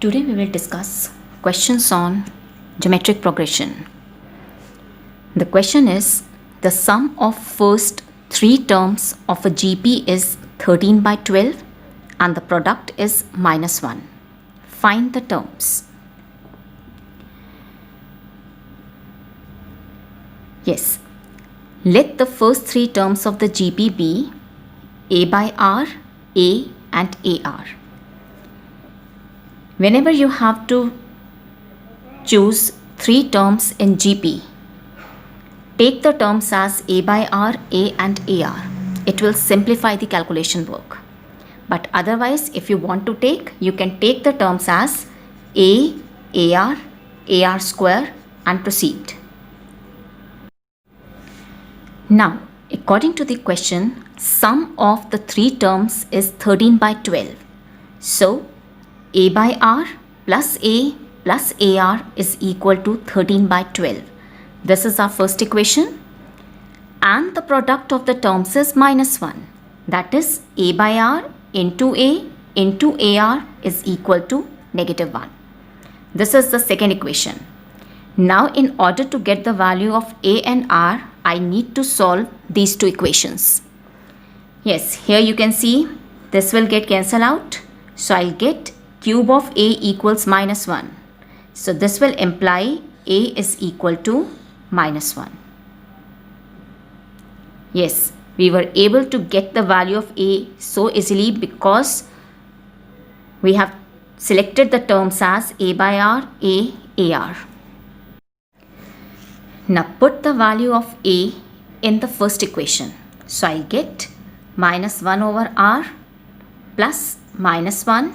Today we will discuss questions on geometric progression. The question is, the sum of first three terms of a GP is 13 by 12 and the product is -1. Find the terms. Yes, let the first three terms of the GP be A by R, A and AR. Whenever you have to choose three terms in GP, take the terms as A by R, A and AR. It will simplify the calculation work. But otherwise, if you want to take, you can take the terms as A, AR, AR square and proceed. Now, according to the question, sum of the three terms is 13 by 12. So, A by R plus A plus AR is equal to 13 by 12. This is our first equation. And the product of the terms is -1. That is A by R into A into AR is equal to -1. This is the second equation. Now, in order to get the value of A and R, I need to solve these two equations. Yes, here you can see this will get cancelled out. So, I'll get cube of A equals -1. So, this will imply A is equal to -1. Yes, we were able to get the value of A so easily because we have selected the terms as A by R, A, AR. Now put the value of A in the first equation. So I get -1 over R plus -1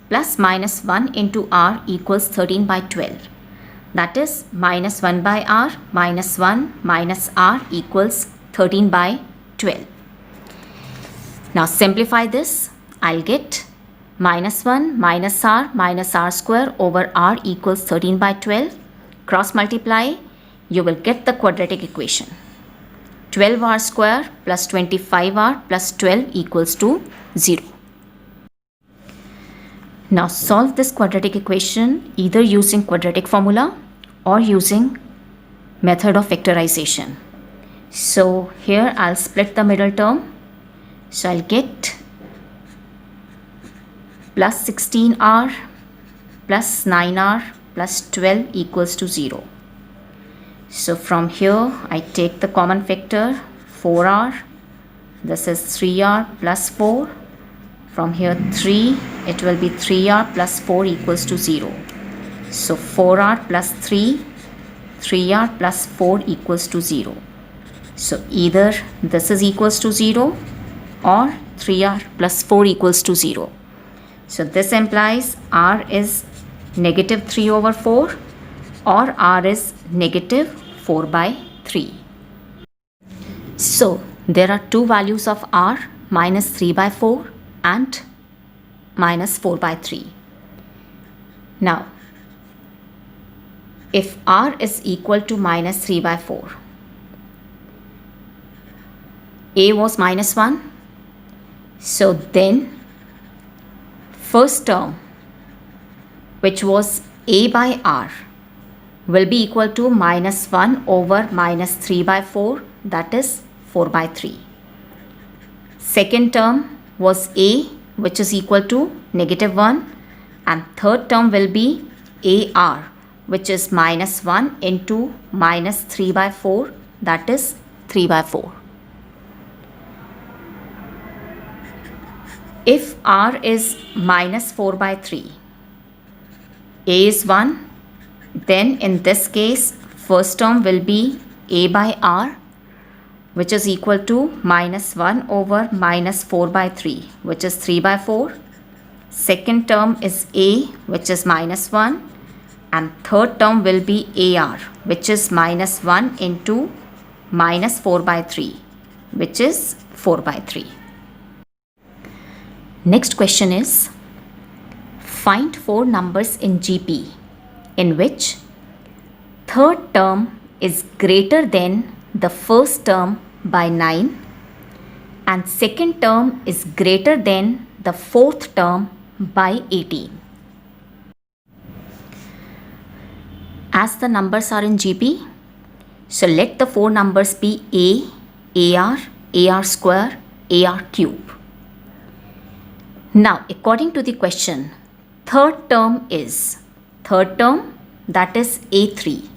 plus -1 into R equals 13 by 12. That is -1 by R minus 1 minus R equals 13 by 12. Now simplify this. I'll get -1 minus R square over R equals 13 by 12. Cross multiply. You will get the quadratic equation. 12R square plus 25R plus 12 equals to 0. Now solve this quadratic equation either using quadratic formula or using method of factorization. So here I'll split the middle term. So I'll get plus 16R plus 9R plus 12 equals to 0. So from here I take the common factor 4R. This is 3R plus 4. From here 3, it will be 3R plus 4 equals to 0. So 4R plus 3, 3R plus 4 equals to 0. So either this is equals to 0 or 3R plus 4 equals to 0. So this implies R is -3 over 4 or R is -4 by 3. So there are two values of R, -3 by 4 and -4 by 3. Now, if R is equal to -3 by 4, A was -1, so then first term, which was A by R, will be equal to -1 over -3 by 4, that is 4 by 3. Second term was A, which is equal to -1, and third term will be AR, which is -1 into -3 by 4, that is 3 by 4. If R is -4 by 3, A is 1, then in this case first term will be A by R, which is equal to -1 over -4 by 3, which is 3 by 4. Second term is A, which is -1, and third term will be AR, which is -1 into -4 by 3, which is 4 by 3. Next question is, find 4 numbers in GP in which third term is greater than the first term by 9 and second term is greater than the fourth term by 18. as the numbers are in GP, so let the four numbers be AR, AR square, AR cube. Now, according to the question, third term that is A3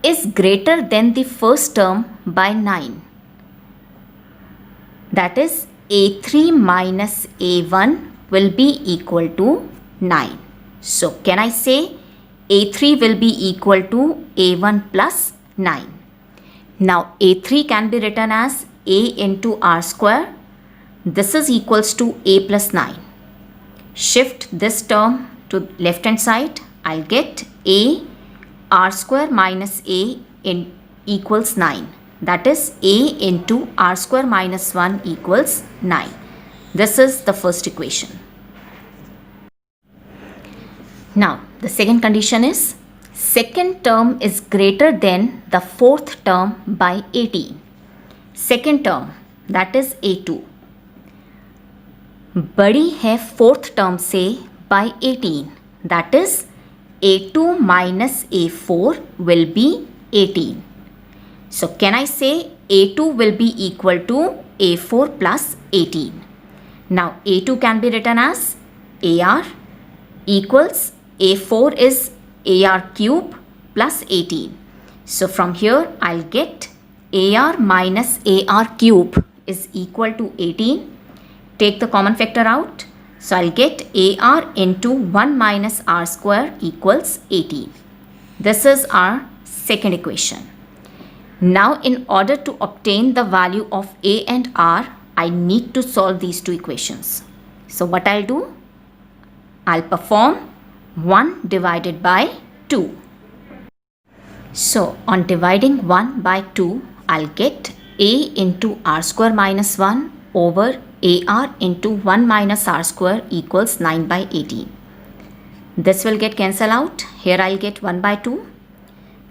is greater than the first term by 9. That is A3 minus A1 will be equal to 9. So, can I say A3 will be equal to A1 plus 9. Now, A3 can be written as A into R square. This is equals to A plus 9. Shift this term to left hand side. I'll get A R square minus A in equals 9. That is A into R square minus 1 equals 9. This is the first equation. Now, the second condition is second term is greater than the fourth term by 18. Second term, that is A2, बड़ी है fourth term से by 18. That is A2 minus A4 will be 18. So, can I say A2 will be equal to A4 plus 18. Now, A2 can be written as AR equals A4 is AR cube plus 18. So, from here I'll get AR minus AR cube is equal to 18. Take the common factor out. So, I'll get AR into 1 minus R square equals 18. This is our second equation. Now, in order to obtain the value of A and R, I need to solve these two equations. So, what I'll do? I'll perform 1 divided by 2. So, on dividing 1 by 2, I'll get A into R square minus 1 over AR into 1 minus R square equals 9 by 18. This will get cancelled out. Here I'll get 1 by 2.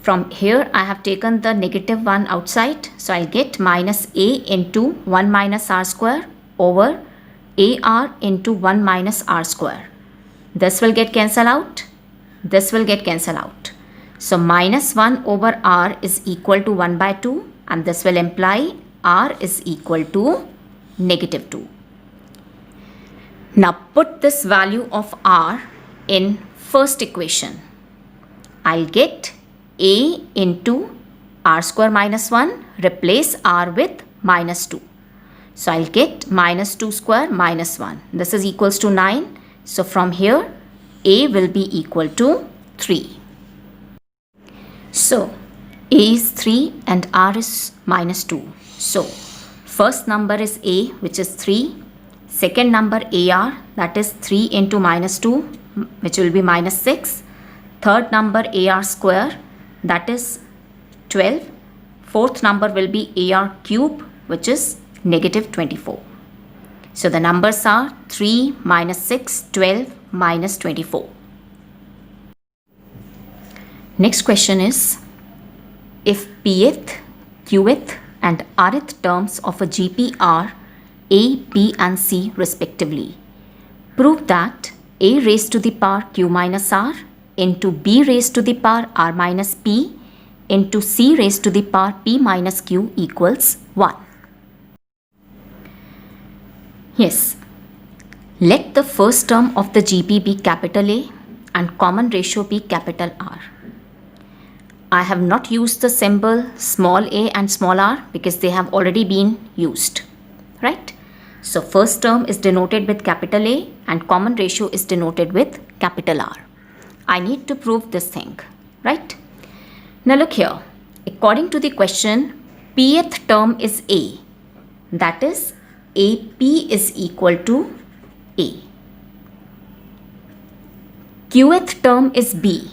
From here I have taken the negative 1 outside. So I'll get minus A into 1 minus R square over AR into 1 minus R square. This will get cancelled out. This will get cancelled out. So minus 1 over R is equal to 1 by 2, and this will imply R is equal to negative 2. Now put this value of R in first equation. I'll get A into R square minus 1, replace R with minus 2. So I'll get minus 2 square minus 1. This is equals to 9. So from here A will be equal to 3. So A is 3 and R is minus 2. So first number is A, which is 3. Second number AR, that is 3 into minus 2, which will be minus 6. Third number AR square, that is 12. Fourth number will be AR cube, which is negative 24. So the numbers are 3 minus 6, 12 minus 24. Next question is, if Pth, Qth and Rth terms of a GP are A, B and C respectively, prove that A raised to the power Q minus R into B raised to the power R minus P into C raised to the power P minus Q equals 1. Yes, let the first term of the GP be capital A and common ratio be capital R. I have not used the symbol small a and small r because they have already been used, right? So first term is denoted with capital A and common ratio is denoted with capital R. I need to prove this thing, right? Now look here, according to the question, Pth term is A, that is AP is equal to A. Qth term is B,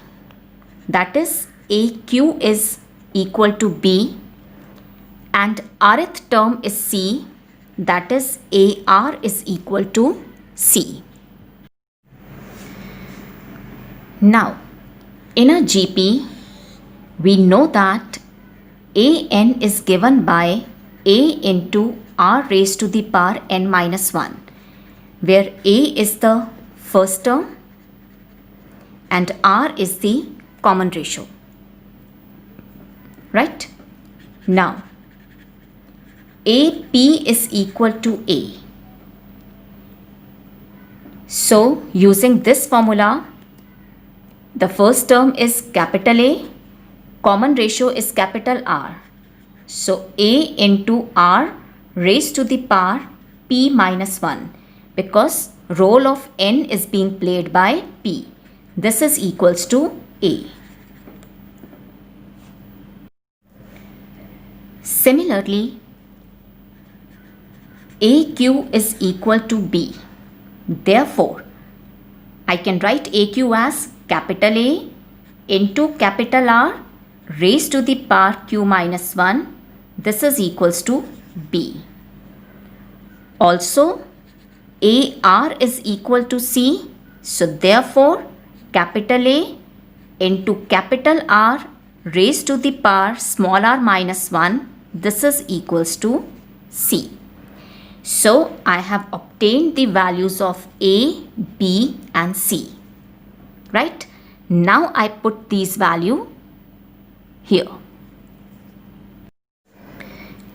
that is AQ is equal to B, and Rth term is C, that is AR is equal to C. Now, in a GP, we know that AN is given by A into R raised to the power n minus 1, where A is the first term and R is the common ratio. Right? Now, AP is equal to A. So, using this formula, the first term is capital A, common ratio is capital R. So, A into R raised to the power P minus 1, because role of N is being played by P. This is equals to A. Similarly, AQ is equal to B. Therefore, I can write AQ as capital A into capital R raised to the power Q minus 1. This is equals to B. Also, AR is equal to C. So, therefore, capital A into capital R raised to the power small r minus 1. This is equals to C. So, I have obtained the values of A, B and C. Right? Now, I put these values here.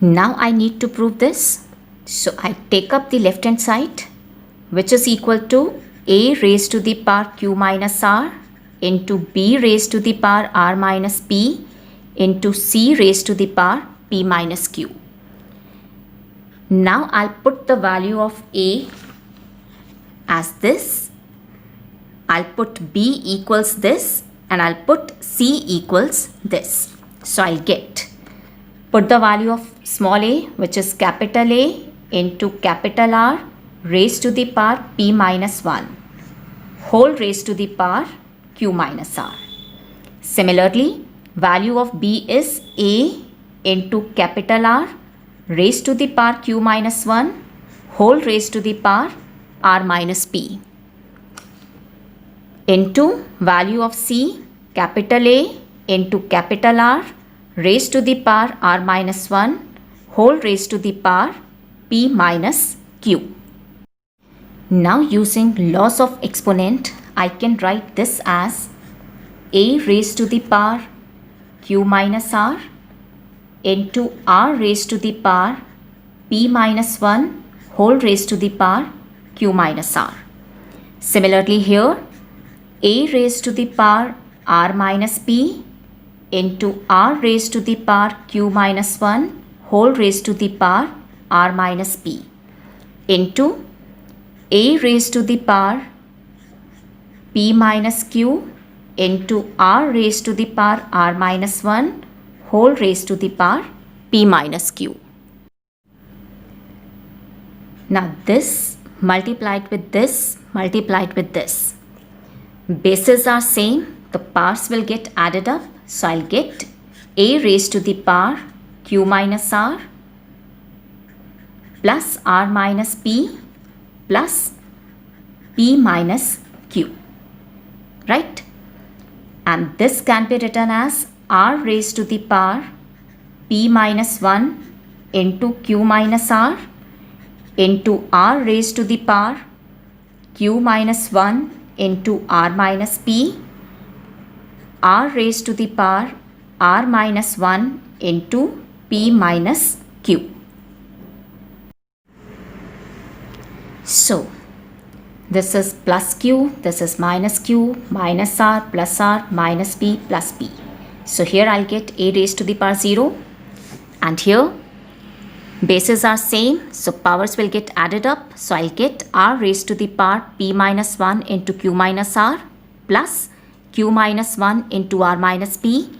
Now, I need to prove this. So, I take up the left hand side, which is equal to A raised to the power Q minus R into B raised to the power R minus P into C raised to the power P minus Q. Now I'll put the value of A as this, I'll put B equals this, and I'll put C equals this. So I'll put the value of small a, which is capital A into capital R raised to the power P minus 1 whole raised to the power Q minus R. Similarly, value of B is A into capital R raised to the power Q minus 1 whole raised to the power R minus P into value of C, capital A into capital R raised to the power R minus 1 whole raised to the power P minus Q. Now, using laws of exponent, I can write this as A raised to the power Q minus R into R raised to the power P minus 1 whole raised to the power Q minus R. Similarly, here A raised to the power R minus P into R raised to the power Q minus 1 whole raised to the power R minus P into A raised to the power P minus Q into R raised to the power R minus 1 whole raised to the power P minus Q. Now this multiplied with this multiplied with this. Bases are same, the powers will get added up. So I'll get A raised to the power Q minus R plus R minus P plus P minus Q. Right? And this can be written as R raised to the power P minus 1 into Q minus R into R raised to the power Q minus 1 into R minus P, R raised to the power R minus 1 into P minus Q. So, this is plus Q, this is minus Q, minus R, plus R, minus P, plus P. So, here I'll get A raised to the power 0, and here bases are same, so powers will get added up. So I'll get R raised to the power P minus 1 into Q minus R plus Q minus 1 into R minus P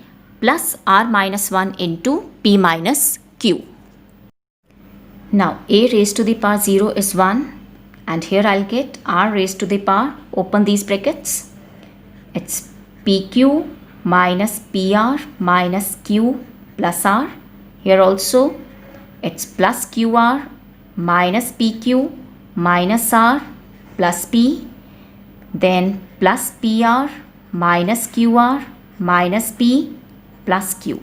plus R minus 1 into P minus Q. Now A raised to the power 0 is 1, and here I'll get R raised to the power, open these brackets, it's PQ minus PR minus Q plus R. Here also it's plus QR minus PQ minus R plus P, then plus PR minus QR minus P plus Q.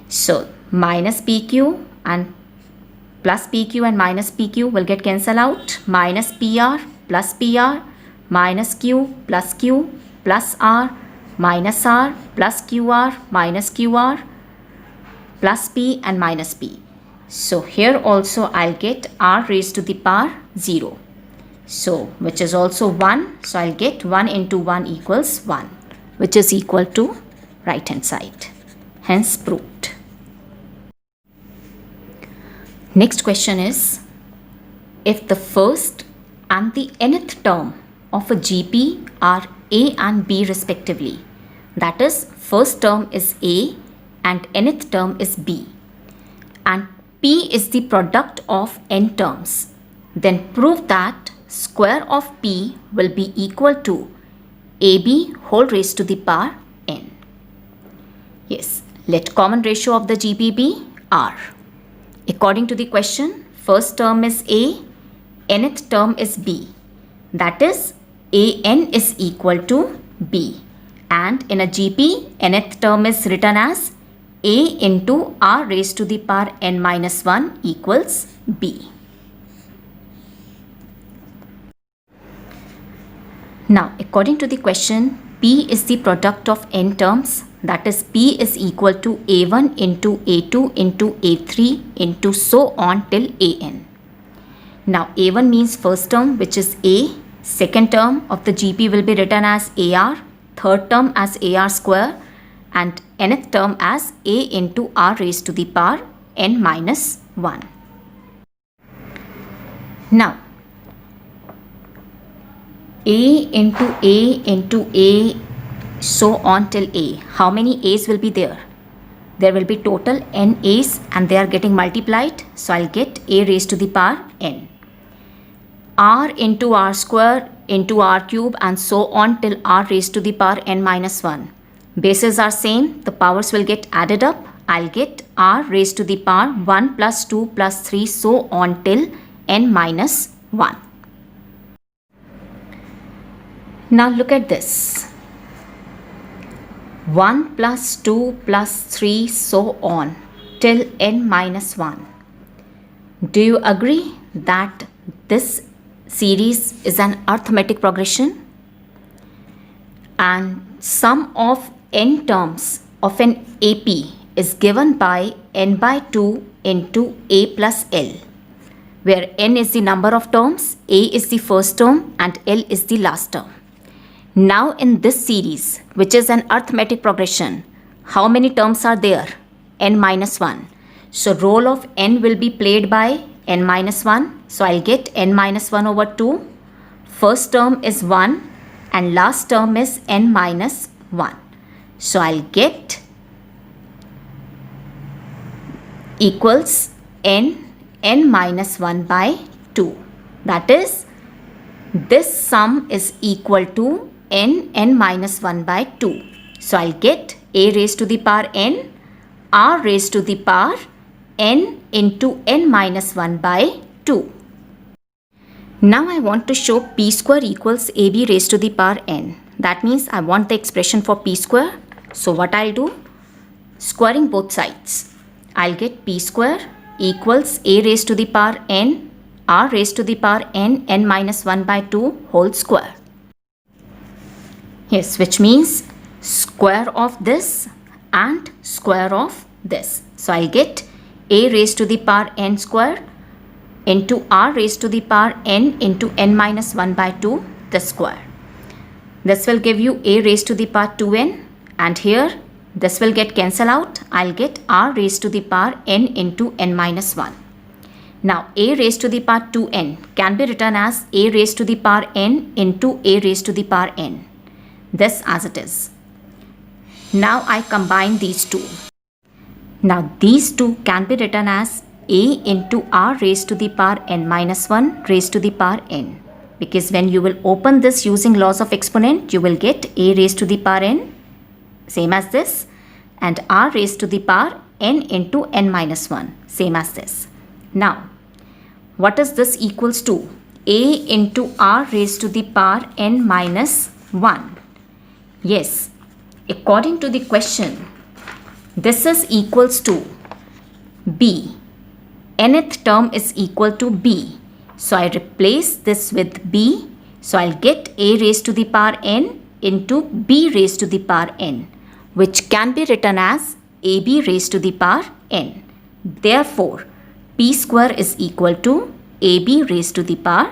So minus PQ and plus PQ and minus PQ will get cancelled out. Minus PR plus PR minus Q plus R minus r plus qr minus qr plus p and minus p. So here also I'll get r raised to the power 0. So which is also 1. So I'll get 1 into 1 equals 1, which is equal to right hand side. Hence proved. Next question is, if the first and the nth term of a GP are a and b respectively, that is, first term is a and nth term is b, and p is the product of n terms, then prove that square of p will be equal to ab whole raised to the power n. Yes, let common ratio of the GP be r. According to the question, first term is a, nth term is b. That is, an is equal to b. And in a GP, nth term is written as a into r raised to the power n minus 1 equals b. Now, according to the question, p is the product of n terms. That is, p is equal to a1 into a2 into a3 into so on till an. Now, a1 means first term, which is a. Second term of the GP will be written as ar. Third term as ar square. And nth term as a into r raised to the power n minus 1. Now, a into a so on till a. How many a's will be there? There will be total n a's and they are getting multiplied. So I'll get a raised to the power n. R into r square into r cube and so on till r raised to the power n minus 1. Bases are same. The powers will get added up. I'll get r raised to the power 1 plus 2 plus 3 so on till n minus 1. Now look at this. 1 plus 2 plus 3 so on till n minus 1. Do you agree that this series is an arithmetic progression? And sum of n terms of an AP is given by n by 2 into a plus L, where n is the number of terms, a is the first term and L is the last term. Now in this series, which is an arithmetic progression, how many terms are there? N minus 1. So role of n will be played by n minus 1. So I'll get n minus 1 over 2. First term is 1 and last term is n minus 1. So I'll get equals n minus 1 by 2. That is, this sum is equal to n minus 1 by 2. So I'll get a raised to the power n, r raised to the power n into n minus 1 by 2. Now I want to show p square equals ab raised to the power n. That means I want the expression for p square. So what I'll do? Squaring both sides. I'll get p square equals a raised to the power n, r raised to the power n minus 1 by 2 whole square. Yes, which means square of this and square of this. So I'll get a raised to the power n square into r raised to the power n into n minus 1 by 2 the square. This will give you a raised to the power 2n, and here this will get cancelled out. I'll get r raised to the power n into n minus 1. Now a raised to the power 2n can be written as a raised to the power n into a raised to the power n. This as it is. Now I combine these two. Now these two can be written as a into r raised to the power n minus 1 raised to the power n. Because when you will open this using laws of exponent, you will get a raised to the power n, same as this, and r raised to the power n into n minus 1, same as this. Now, what is this equals to? A into r raised to the power n minus 1. Yes, according to the question, this is equals to b. Nth term is equal to b. So I replace this with b. So I'll get a raised to the power n into b raised to the power n, which can be written as ab raised to the power n. Therefore, p square is equal to ab raised to the power